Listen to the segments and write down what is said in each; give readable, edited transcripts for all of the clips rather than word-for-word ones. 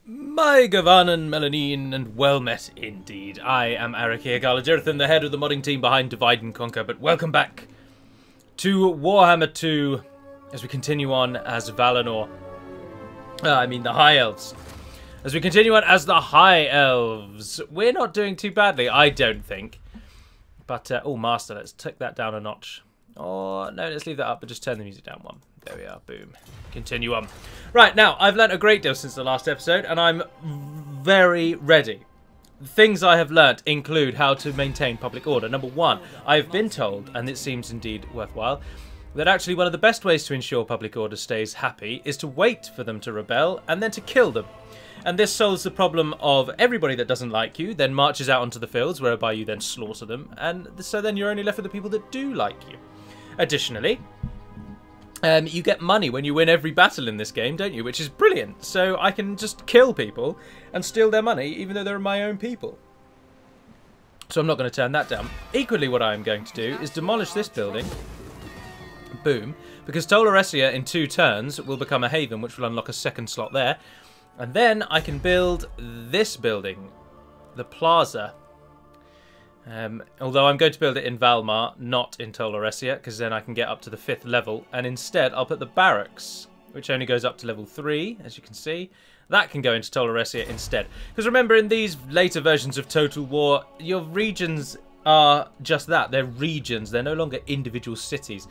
My Gavanan, Melanine, and well met indeed. I am Arakia Galajerthan, the head of the modding team behind Divide and Conquer, but welcome back to Warhammer 2 as we continue on as Valinor. The High Elves. As we continue on as the High Elves. We're not doing too badly, I don't think. But, oh, Master, let's take that down a notch. Oh, no, let's leave that up, but just turn the music down one. There we are, boom. Continue on. Right, now, I've learnt a great deal since the last episode, and I'm very ready. The things I have learnt include how to maintain public order. Number one, I've been told, and it seems indeed worthwhile, that actually one of the best ways to ensure public order stays happy is to wait for them to rebel and then to kill them. And this solves the problem of everybody that doesn't like you then marches out onto the fields, whereby you then slaughter them, and so then you're only left with the people that do like you. Additionally, you get money when you win every battle in this game, don't you? Which is brilliant. So I can just kill people and steal their money, even though they're my own people. So I'm not going to turn that down. Equally, what I'm going to do is demolish this building. Boom. Because Tolaresia in 2 turns will become a haven, which will unlock a second slot there. And then I can build this building, the plaza. Although I'm going to build it in Valmar, not in Tolaresia, because then I can get up to the 5th level. And instead, I'll put the barracks, which only goes up to level 3, as you can see. That can go into Tolaresia instead. Because remember, in these later versions of Total War, your regions are just that. They're regions. They're no longer individual cities.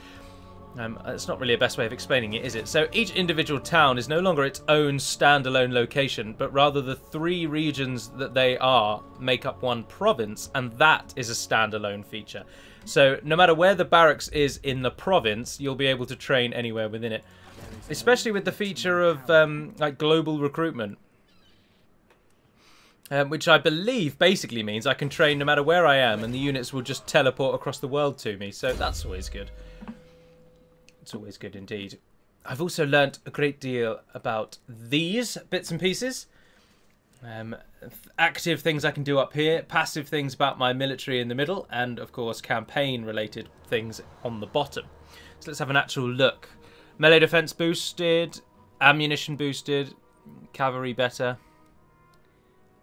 It's not really a best way of explaining it, is it? So each individual town is no longer its own standalone location, but rather the 3 regions that they are make up one province, and that is a standalone feature. So no matter where the barracks is in the province, you'll be able to train anywhere within it. Especially with the feature of like global recruitment. Which I believe basically means I can train no matter where I am, and the units will just teleport across the world to me, so that's always good. It's always good indeed. I've also learnt a great deal about these bits and pieces. Active things I can do up here, passive things about my military in the middle, and of course campaign related things on the bottom. So let's have an actual look. Melee defense boosted, ammunition boosted, cavalry better,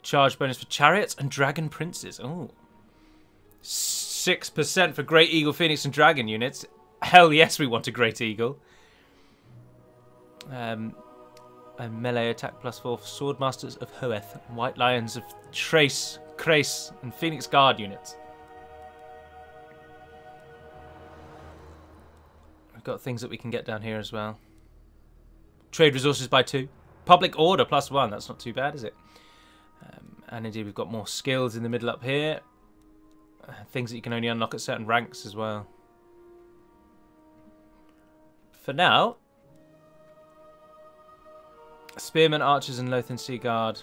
charge bonus for chariots and dragon princes. Oh, 6% for Great Eagle, Phoenix and Dragon units. Hell yes, we want a Great Eagle. And melee attack +4 for Swordmasters of Hoeth, White Lions of Trace, Crace, and Phoenix Guard units. We've got things that we can get down here as well. Trade resources by 2. Public order +1. That's not too bad, is it? And indeed, we've got more skills in the middle up here. Things that you can only unlock at certain ranks as well. For now, Spearmen, Archers, and Lothian Sea Guard.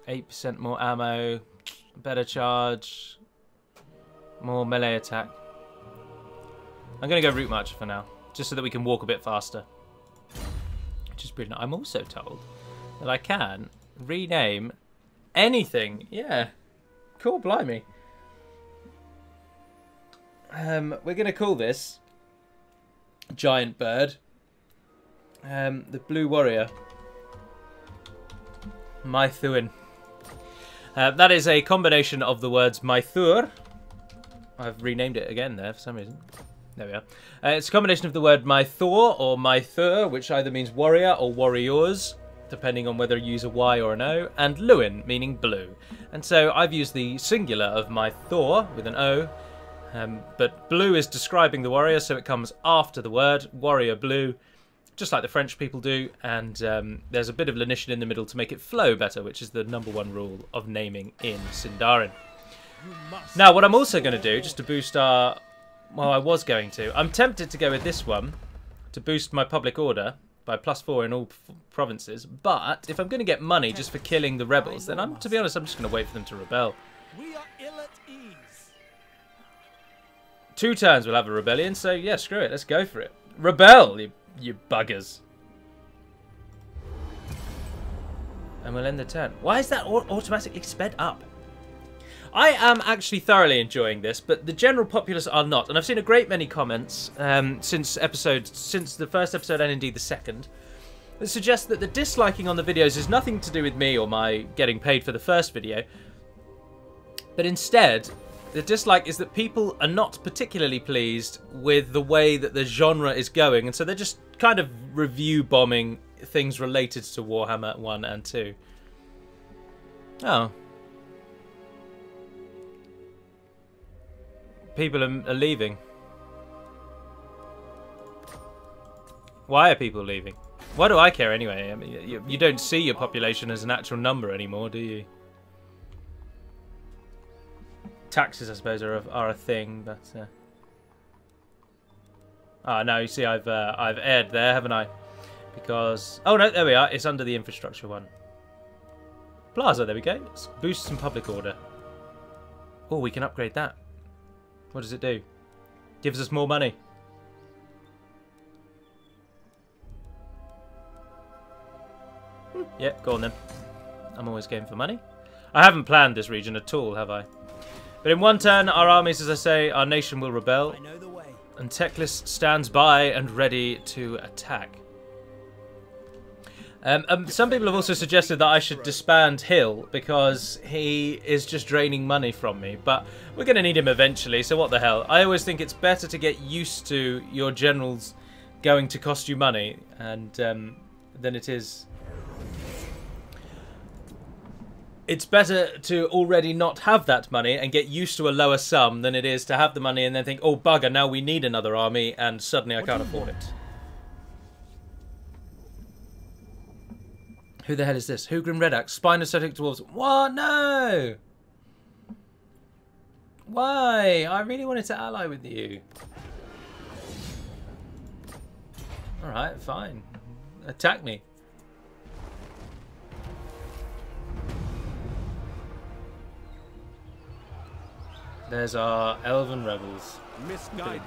8% more ammo, better charge, more melee attack. I'm going to go Route Marcher for now, just so that we can walk a bit faster. Which is brilliant. I'm also told that I can rename anything. Yeah, cool, blimey. We're going to call this giant bird, the blue warrior, Mythuin. That is a combination of the words Mythur. I've renamed it again there for some reason. There we are. It's a combination of the word Mythor or Mythur, which either means warrior or warriors, depending on whether you use a Y or an O, and Luin, meaning blue. And so I've used the singular of Mythor with an O. But blue is describing the warrior, so it comes after the word, warrior blue, just like the French people do, and there's a bit of lenition in the middle to make it flow better, which is the #1 rule of naming in Sindarin. Now, what I'm also going to do, just to boost our... Well, I was going to. I'm tempted to go with this one, to boost my public order by +4 in all provinces, but if I'm going to get money just for killing the rebels, then to be honest, I'm just going to wait for them to rebel. We are ill at ease. 2 turns we'll have a rebellion, so yeah, screw it, let's go for it. Rebel, you buggers. And we'll end the turn. Why is that automatically sped up? I am actually thoroughly enjoying this, but the general populace are not. And I've seen a great many comments since the first episode and indeed the second, that suggests that the disliking on the videos is nothing to do with me or my getting paid for the first video. But instead, the dislike is that people are not particularly pleased with the way that the genre is going. And so they're just kind of review bombing things related to Warhammer 1 and 2. Oh. People are leaving. Why are people leaving? Why do I care anyway? I mean, you don't see your population as an actual number anymore, do you? Taxes, I suppose, are a thing, but... Ah, no, you see, I've aired there, haven't I? Because... Oh, no, there we are. It's under the infrastructure one. Plaza, there we go. Let's boost some public order. Oh, we can upgrade that. What does it do? Gives us more money. Yeah, go on then. I'm always game for money. I haven't planned this region at all, have I? But in one turn, our armies, as I say, our nation will rebel. I know the way. And Teclis stands by and ready to attack. Some people have also suggested that I should disband Hill because he is just draining money from me. But we're going to need him eventually, so what the hell. I always think it's better to get used to your generals going to cost you money and than it is... It's better to already not have that money and get used to a lower sum than it is to have the money and then think, oh bugger, now we need another army and suddenly I can't afford it. Who the hell is this? Hugrim Redax, Spinocetic Dwarves. What? No! Why? I really wanted to ally with you. Alright, fine. Attack me. There's our Elven Rebels. Misguided.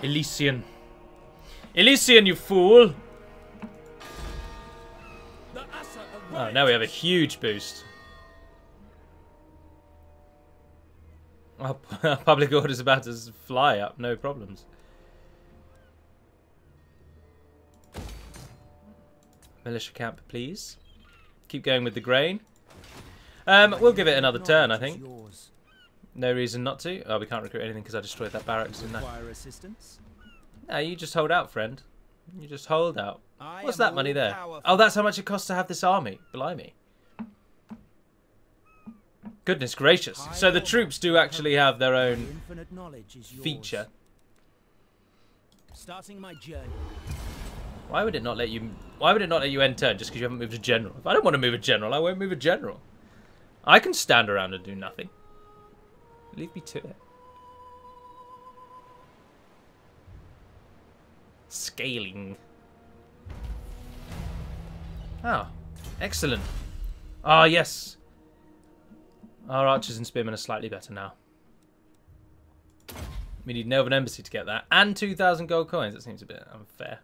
Elysian. Elysian, you fool! Oh, now we have a huge boost. Our public order's about to fly up, no problems. Militia camp, please. Keep going with the grain. We'll give it another turn, I think. No reason not to. Oh, we can't recruit anything because I destroyed that barracks, didn't I? No, you just hold out, friend. You just hold out. What's that money there? Oh, that's how much it costs to have this army. Blimey. Goodness gracious. So the troops do actually have their own feature. Starting my journey. Why would it not let you... Why would it not let you end turn just because you haven't moved a general? If I don't want to move a general, I won't move a general. I can stand around and do nothing. Leave me to it. Scaling. Oh, excellent. Ah, yes. Our archers and spearmen are slightly better now. We need an elven embassy to get that. And 2,000 gold coins. That seems a bit unfair.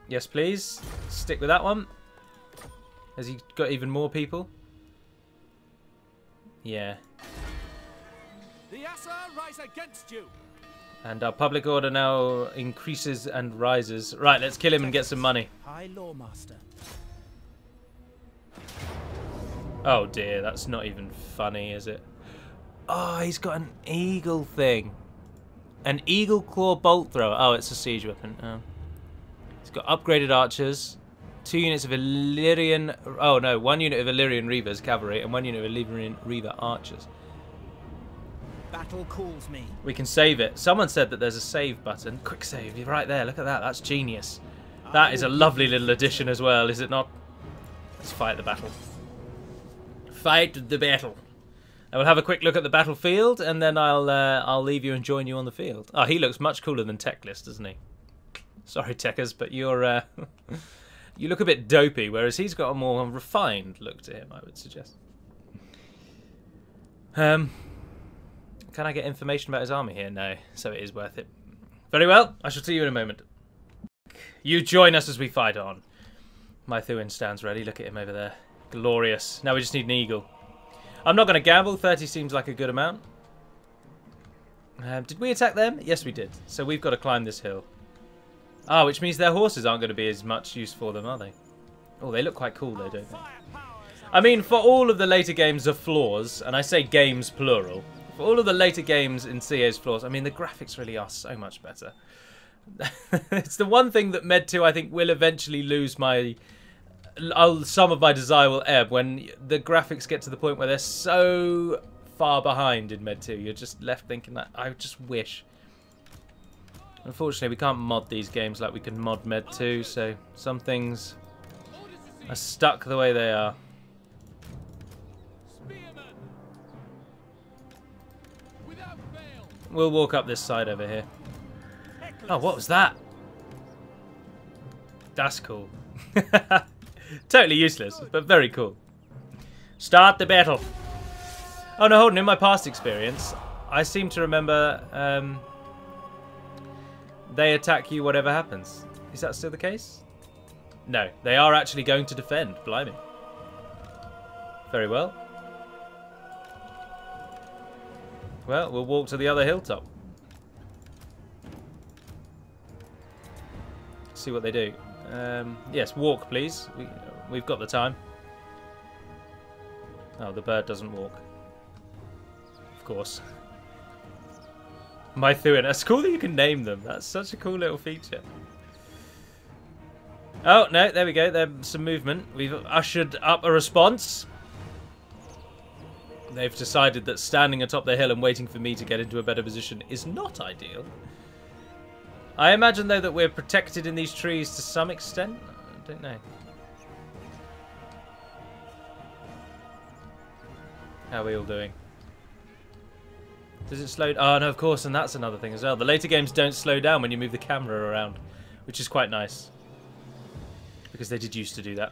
Yes, please. Stick with that one. Has he got even more people? Yeah. The Assa rise against you. And our public order now increases and rises. Right, let's kill him and get some money. High Lawmaster. Oh dear, that's not even funny, is it? Oh, he's got an eagle thing. An eagle claw bolt thrower. Oh, it's a siege weapon. Oh. He's got upgraded archers. 2 units of Illyrian... Oh, no. 1 unit of Illyrian Reavers cavalry and 1 unit of Illyrian Reaver archers. Battle calls me. We can save it. Someone said that there's a save button. Quick save. You're right there. Look at that. That's genius. That is a lovely little addition as well, is it not? Let's fight the battle. Fight the battle. I will have a quick look at the battlefield, and then I'll leave you and join you on the field. Oh, he looks much cooler than Teclis, doesn't he? Sorry, Techers, but you're you look a bit dopey, whereas he's got a more refined look to him, I would suggest. Can I get information about his army here? No, so it is worth it. Very well, I shall see you in a moment. You join us as we fight on. My Thuin stands ready. Look at him over there. Glorious. Now we just need an eagle. I'm not going to gamble. 30 seems like a good amount. Did we attack them? Yes, we did. So we've got to climb this hill. Ah, which means their horses aren't going to be as much use for them, are they? Oh, they look quite cool though, don't they? I mean, for all of the later games of flaws, and I say games plural, for all of the later games in CA's flaws, I mean, the graphics really are so much better. It's the one thing that Med 2, I think, will eventually lose my... some of my desire will ebb when the graphics get to the point where they're so far behind in Med 2. You're just left thinking that I just wish. Unfortunately, we can't mod these games like we can mod Med 2, so some things are stuck the way they are. We'll walk up this side over here. Oh, what was that? That's cool. Totally useless, but very cool. Start the battle. Oh no, hold on. In my past experience, I seem to remember they attack you whatever happens. Is that still the case? No, they are actually going to defend. Blimey. Very well. Well, we'll walk to the other hilltop. See what they do. Yes, walk, please. We've got the time. Oh, the bird doesn't walk. Of course. My Thuin. It's cool that you can name them. That's such a cool little feature. Oh, no, there we go. There's some movement. We've ushered up a response. They've decided that standing atop the hill and waiting for me to get into a better position is not ideal. I imagine, though, that we're protected in these trees to some extent. I don't know. How are we all doing? Does it slow? Oh, no, of course, and that's another thing as well. The later games don't slow down when you move the camera around, which is quite nice. Because they did used to do that.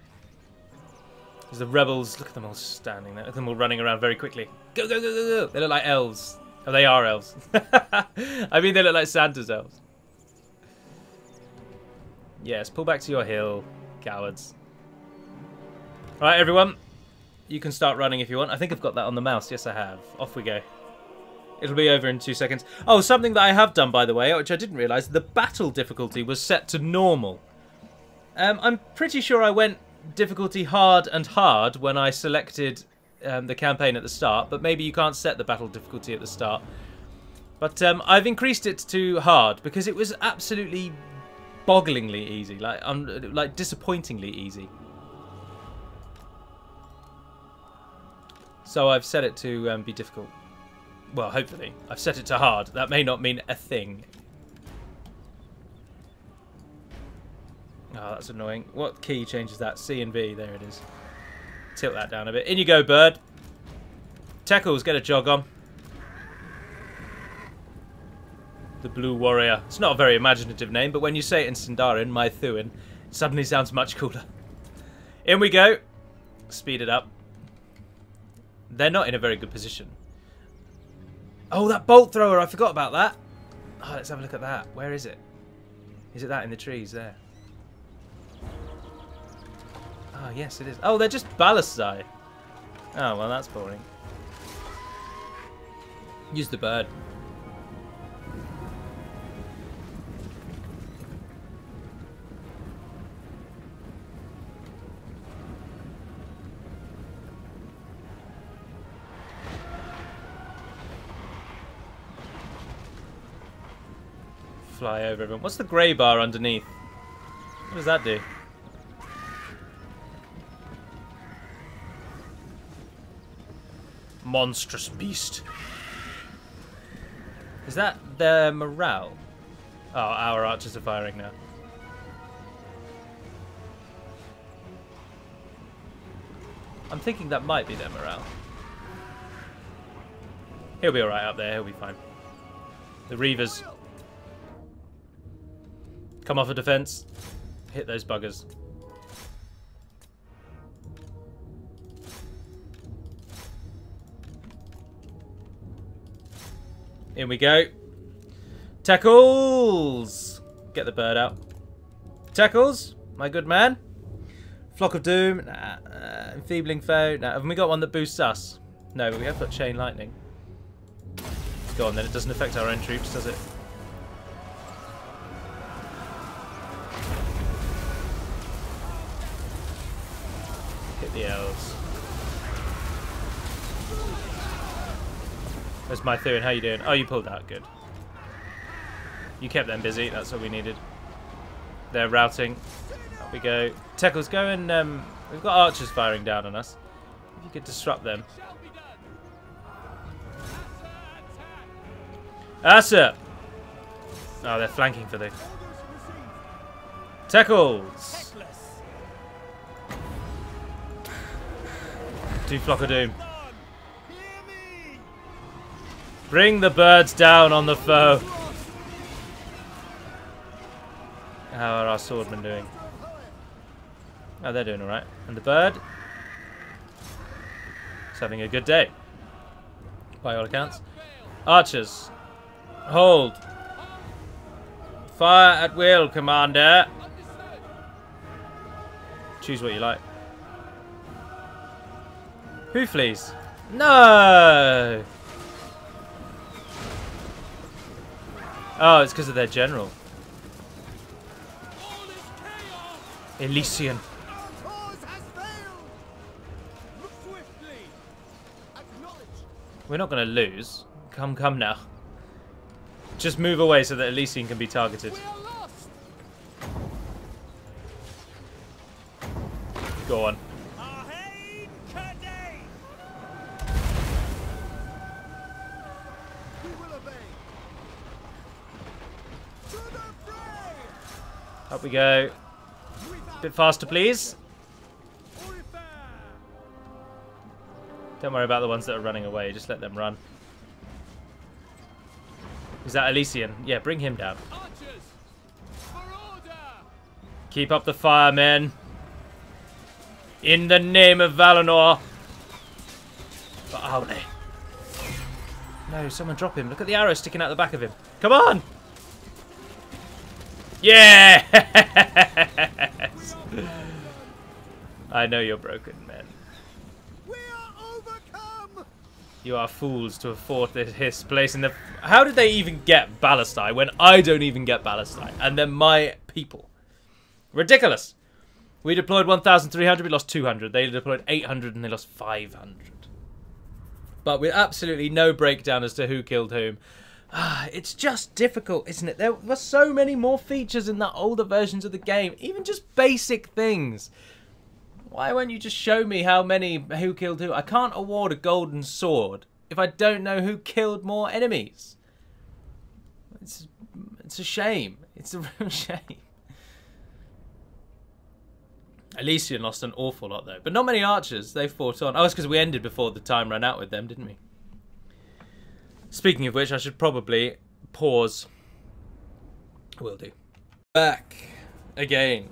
Because the rebels, look at them all standing there. Look at them all running around very quickly. Go, go, go, go, go. They look like elves. Oh, they are elves. I mean, they look like Santa's elves. Yes, pull back to your hill, cowards. Right, everyone. You can start running if you want. I think I've got that on the mouse. Yes, I have. Off we go. It'll be over in 2 seconds. Oh, something that I have done, by the way, which I didn't realise. The battle difficulty was set to normal. I'm pretty sure I went difficulty hard and hard when I selected the campaign at the start, but maybe you can't set the battle difficulty at the start. But I've increased it to hard because it was absolutely bogglingly easy, like disappointingly easy. So I've set it to be difficult. Well, hopefully. I've set it to hard. That may not mean a thing. Oh, that's annoying. What key changes that? C and V. There it is. Tilt that down a bit. In you go, bird. Teckles, get a jog on. The Blue Warrior. It's not a very imaginative name, but when you say it in Sindarin, my Thuin, it suddenly sounds much cooler. In we go. Speed it up. They're not in a very good position. Oh, that bolt thrower. I forgot about that. Oh, let's have a look at that. Where is it? Is it that in the trees there? Oh, yes, it is. Oh, they're just ballastai. Oh, well, that's boring. Use the bird. Fly over everyone. What's the grey bar underneath? What does that do? Monstrous beast. Is that their morale? Oh, our archers are firing now. I'm thinking that might be their morale. He'll be alright up there, he'll be fine. The Reavers. Come off a defense. Hit those buggers. In we go. Teckles! Get the bird out. Teckles, my good man. Flock of Doom. Nah. Enfeebling Foe. Nah. Haven't we got one that boosts us? No, but we have got Chain Lightning. Go on then, it doesn't affect our own troops, does it? the elves. There's my Thuan. How you doing? Oh, you pulled out. Good. You kept them busy. That's what we needed. They're routing. Up we go. Teckles, go and... we've got archers firing down on us. If you could disrupt them. Asa! Oh, they're flanking for the... Teckles! Two Flock of Doom. Bring the birds down on the foe. How are our swordmen doing? Oh, they're doing alright. And the bird? It's having a good day. By all accounts. Archers. Hold. Fire at will, Commander. Choose what you like. Who flees? No! Oh, it's because of their general. Elysian. We're not going to lose. Come now. Just move away so that Elysian can be targeted. Go on. Up we go. Bit faster, please. Don't worry about the ones that are running away. Just let them run. Is that Elysian? Yeah, bring him down. Keep up the fire, men. In the name of Valinor. But are they? No, someone drop him. Look at the arrow sticking out the back of him. Come on! Yes! I know you're broken, men. We are overcome. You are fools to have fought this place in the... How did they even get Ballastai when I don't even get Ballastai? And they're my people. Ridiculous. We deployed 1,300, we lost 200. They deployed 800 and they lost 500. But with absolutely no breakdown as to who killed whom. It's just difficult, isn't it? There were so many more features in the older versions of the game. Even just basic things. Why won't you just show me who killed who? I can't award a golden sword if I don't know who killed more enemies. It's a shame. It's a real shame. Elysian lost an awful lot though. But not many archers. They fought on. Oh, it's because we ended before the time ran out with them, didn't we? Speaking of which, I should probably pause. Will do. Back again.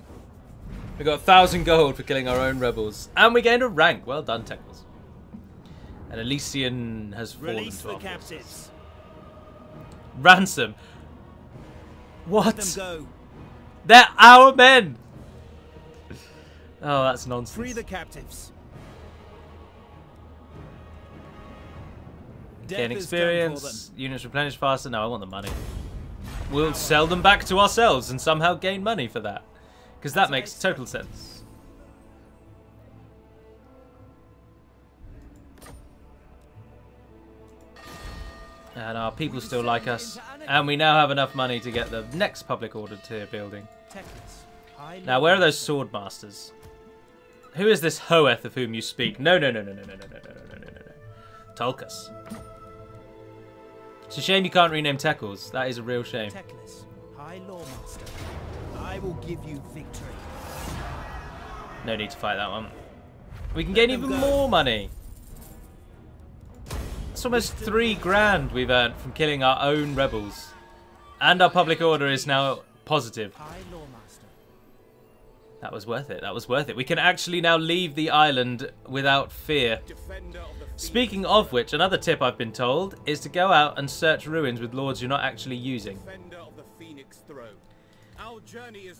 We got 1,000 gold for killing our own rebels, and we gained a rank. Well done, Teckles. And Elysian has fallen Release to the our captives. Ransom. What? Let them go. They're our men. Oh, that's nonsense. Free the captives. Gain experience. Units replenish faster. No, I want the money. We'll sell them back to ourselves and somehow gain money for that. Because that makes total sense. And our people still like us. And we now have enough money to get the next public order tier building. Now, where are those sword masters? Who is this Hoeth of whom you speak? No. Tulkas. It's a shame you can't rename Teckles. That is a real shame. High Lawmaster. I will give you victory. No need to fight that one. We can gain even more money. It's almost 3 grand we've earned from killing our own rebels. And our public order is now positive. High Lawmaster. That was worth it. That was worth it. We can actually now leave the island without fear. Speaking of which, another tip I've been told is to go out and search ruins with lords you're not actually using.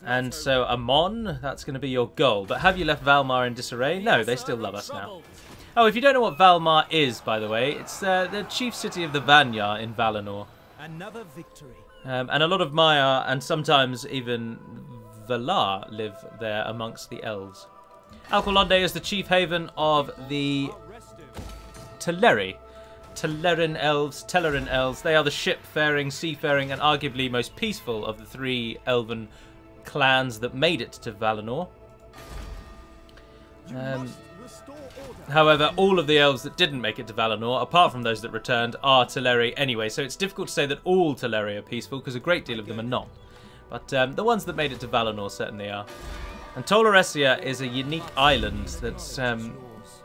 And so, Amon, that's going to be your goal. But have you left Valmar in disarray? No, they still love us now. Oh, if you don't know what Valmar is, by the way, it's the chief city of the Vanyar in Valinor. Another victory. And a lot of Maiar and sometimes even Valar live there amongst the elves. Alqualonde is the chief haven of the Teleri. Telerin elves. They are the ship-faring, seafaring, and arguably most peaceful of the 3 elven clans that made it to Valinor. However, all of the elves that didn't make it to Valinor, apart from those that returned, are Teleri anyway, so it's difficult to say that all Teleri are peaceful, because a great deal of them are not. But the ones that made it to Valinor certainly are. And Tolaresia is a unique island that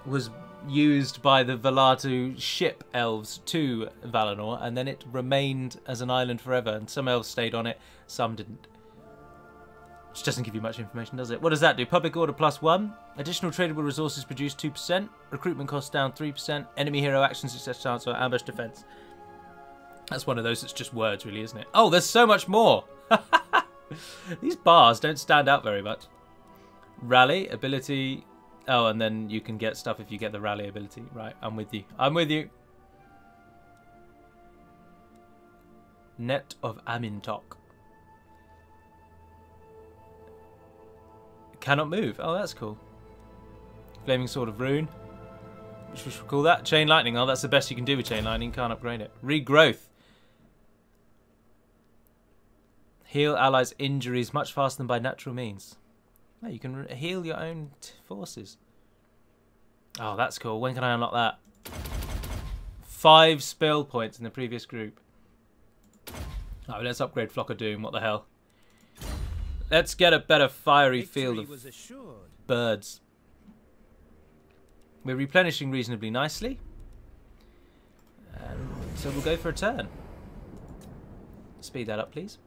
was used by the Velatu ship elves to Valinor, and then it remained as an island forever, and some elves stayed on it, some didn't. Which doesn't give you much information, does it? What does that do? Public order +1, additional tradable resources produced 2%, recruitment costs down 3%, enemy hero action success chance or ambush defense. That's one of those that's just words, really, isn't it? Oh, there's so much more! These bars don't stand out very much. Rally, ability... Oh, and then you can get stuff if you get the rally ability. Right, I'm with you. I'm with you. Net of Amintok. Cannot move. Oh, that's cool. Flaming Sword of Rune. Which we should call that. Chain Lightning. Oh, that's the best you can do with Chain Lightning. Can't upgrade it. Regrowth. Heal allies' injuries much faster than by natural means. No, you can heal your own forces. Oh, that's cool. When can I unlock that? 5 spell points in the previous group. Oh, let's upgrade Flock of Doom. What the hell? Let's get a better fiery field of birds. We're replenishing reasonably nicely. And so we'll go for a turn. Speed that up, please.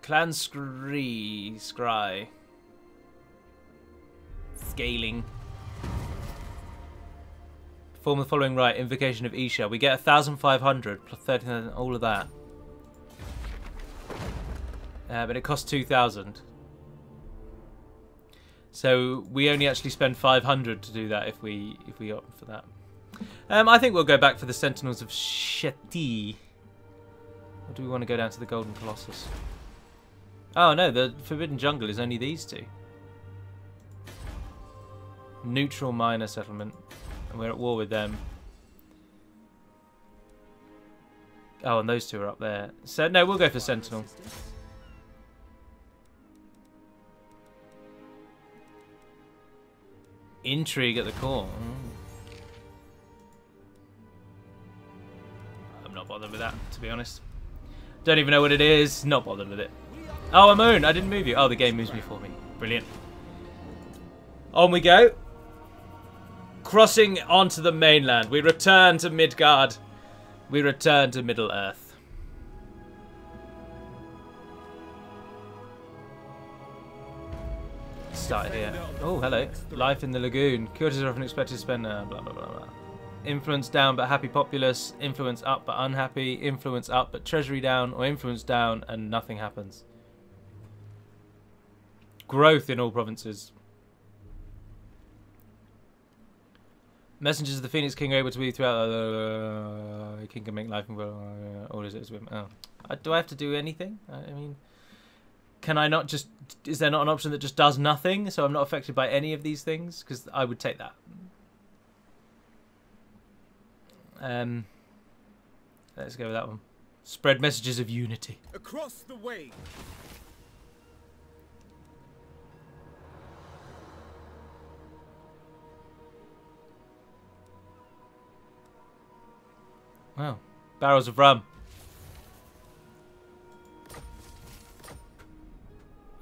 Clan Scry. Scaling. Perform the following rite. Invocation of Isha. We get 1,500 plus 13,000, all of that. But it costs 2,000. So we only actually spend 500 to do that if we opt for that. I think we'll go back for the Sentinels of Sheti. Or do we want to go down to the Golden Colossus? Oh no, the Forbidden Jungle is only these 2. Neutral Minor Settlement. And we're at war with them. Oh, and those 2 are up there. So no, we'll go for Sentinel. Intrigue at the core. I'm not bothered with that, to be honest. Don't even know what it is. Not bothered with it. Oh, a moon. I didn't move you. Oh, the game moves me for me. Brilliant. On we go. Crossing onto the mainland. We return to Midgard. We return to Middle-earth. Started here. Oh, hello. Life in the lagoon. Curtis are often expected to spend... blah, blah, blah, blah. Influence down but happy populace. Influence up but unhappy. Influence up but treasury down. Or influence down and nothing happens. Growth in all provinces. Messengers of the Phoenix King are able to be throughout the king can make life and or is it as women? Oh, do I have to do anything? I mean, can I not just? Is there not an option that just does nothing, so I'm not affected by any of these things? Because I would take that. Let's go with that one. Spread messages of unity. Across the way. Wow. Barrels of rum.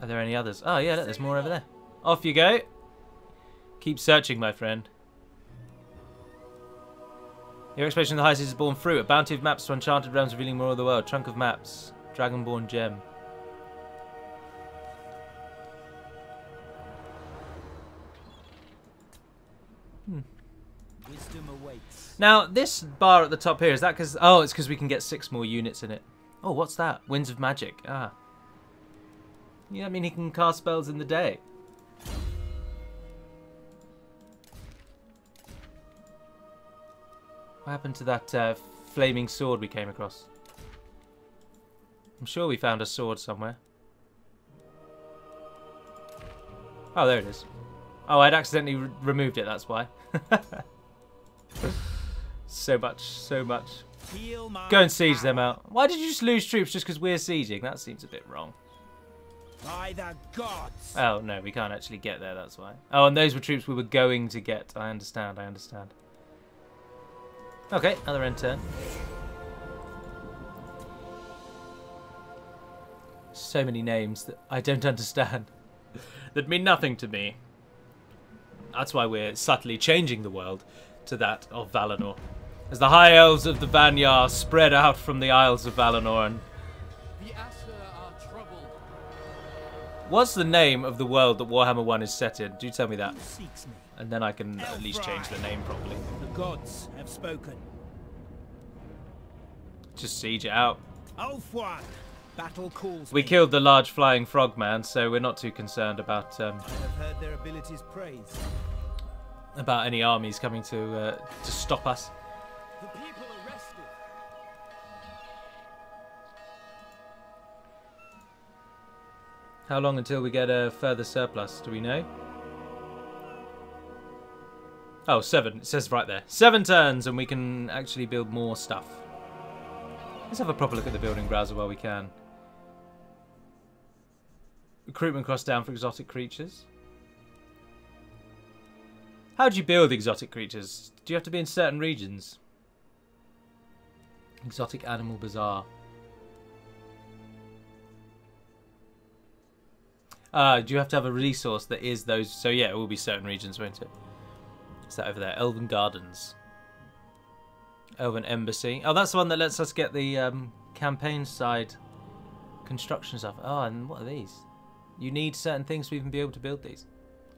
Are there any others? Oh yeah, look, there's more over there. Off you go. Keep searching, my friend. Your exploration of the high seas is born fruit. A bounty of maps to enchanted realms revealing more of the world. Trunk of maps. Dragonborn gem. Wisdom awaits. Now, this bar at the top here, is that because... Oh, it's because we can get 6 more units in it. Oh, what's that? Winds of Magic. Ah. Yeah, I mean, he can cast spells in the day. What happened to that flaming sword we came across? I'm sure we found a sword somewhere. Oh, there it is. Oh, I'd accidentally removed it, that's why. So much, so much. Go and siege them out. Why did you just lose troops just because we're sieging? That seems a bit wrong. By the gods. Oh, no, we can't actually get there, that's why. Oh, and those were troops we were going to get. I understand, I understand. Okay, another end turn. So many names that I don't understand. That mean nothing to me. That's why we're subtly changing the world to that of Valinor. As the High Elves of the Vanyar spread out from the Isles of Valinor and... The Aesir are troubled. What's the name of the world that Warhammer 1 is set in? Do tell me that. Who seeks me? And then I can at least change the name properly. The gods have spoken. Just siege it out. Ulthuan, battle calls We me. killed the large flying frogman, so we're not too concerned about I have heard their abilities praised. any armies coming to stop us. The people arrested. How long until we get a further surplus? Do we know? Oh, 7. It says right there. 7 turns, and we can actually build more stuff. Let's have a proper look at the building browser while we can. Recruitment cost down for exotic creatures. How do you build exotic creatures? Do you have to be in certain regions? Exotic Animal Bazaar. Do you have to have a resource that is those? So yeah, it will be certain regions, won't it? Is that over there? Elven Gardens. Elven Embassy. Oh, that's the one that lets us get the campaign side construction stuff. Oh, and what are these? You need certain things to even be able to build these.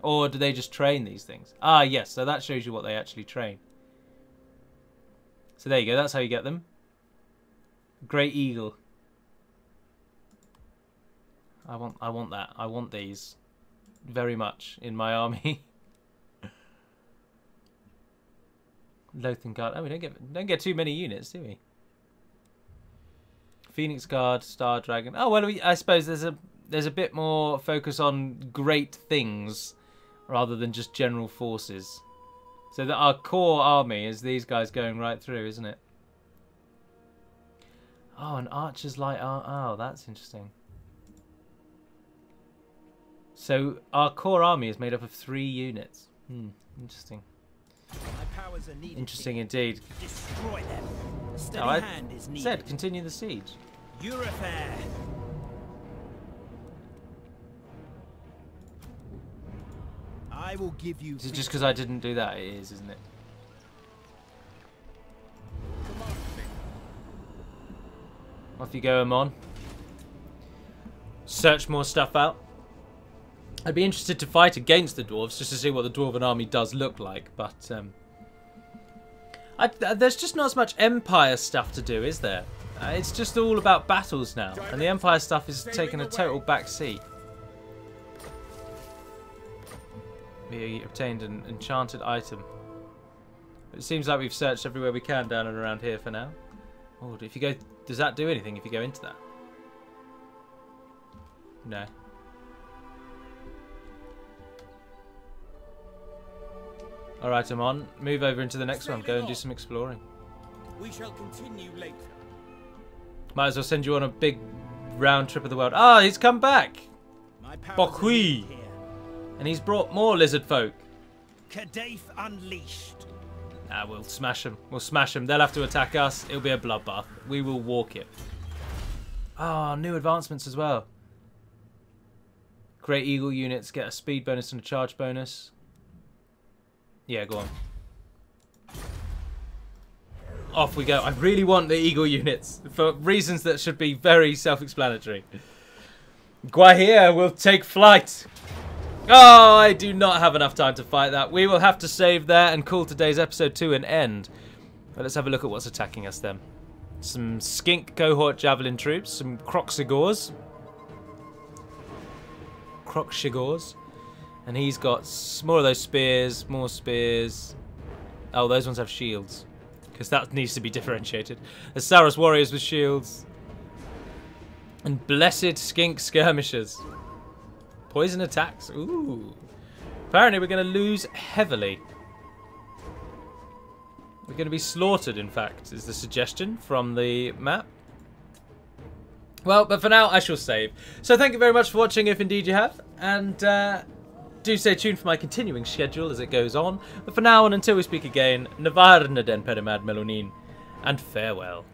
Or do they just train these things? Ah, yes. So that shows you what they actually train. So there you go. That's how you get them. Great Eagle. I want that. I want these very much in my army. Lothing Guard. Oh, we don't get too many units, do we? Phoenix Guard, Star Dragon. Oh well, I suppose there's a bit more focus on great things rather than just general forces. So that our core army is these guys going right through, isn't it? Oh, an Archer's Light Arm. Oh, that's interesting. So our core army is made up of 3 units. Interesting. My powers are needed. Interesting indeed. Destroy them. A steady I hand is needed. said continue the siege. Your affair. I will give you. Is it just because I didn't do that? It is, isn't it? Off you go, Amon. Search more stuff out. I'd be interested to fight against the dwarves just to see what the dwarven army does look like, but there's just not as much Empire stuff to do, is there? It's just all about battles now, and the Empire stuff is taking a total back seat. We obtained an enchanted item. It seems like we've searched everywhere we can down and around here for now. Oh, if you go, does that do anything if you go into that? No. Alright, I'm on. Move over into the next one. Go and do some exploring. We shall continue later. Might as well send you on a big round trip of the world. Ah, he's come back! My powers are Bokhui! needed here. And he's brought more lizard folk. Kadaif unleashed. Ah, we'll smash them. We'll smash them. They'll have to attack us. It'll be a bloodbath. We will walk it. Ah, new advancements as well. Great Eagle units get a speed bonus and a charge bonus. Yeah, go on. Off we go. I really want the Eagle units for reasons that should be very self-explanatory. Guahir will take flight. Oh, I do not have enough time to fight that. We will have to save there and call today's episode to an end. But let's have a look at what's attacking us then. Some skink cohort javelin troops, some Croxigors. Croxigors. And he's got more of those spears, more spears. Oh, those ones have shields. Because that needs to be differentiated. The Saros warriors with shields. And blessed skink skirmishers. Poison attacks. Ooh. Apparently we're going to lose heavily. We're going to be slaughtered, in fact, is the suggestion from the map. Well, but for now, I shall save. So thank you very much for watching, if indeed you have. And do stay tuned for my continuing schedule as it goes on. But for now, and until we speak again, Navarna den Perimad Melonin, and farewell.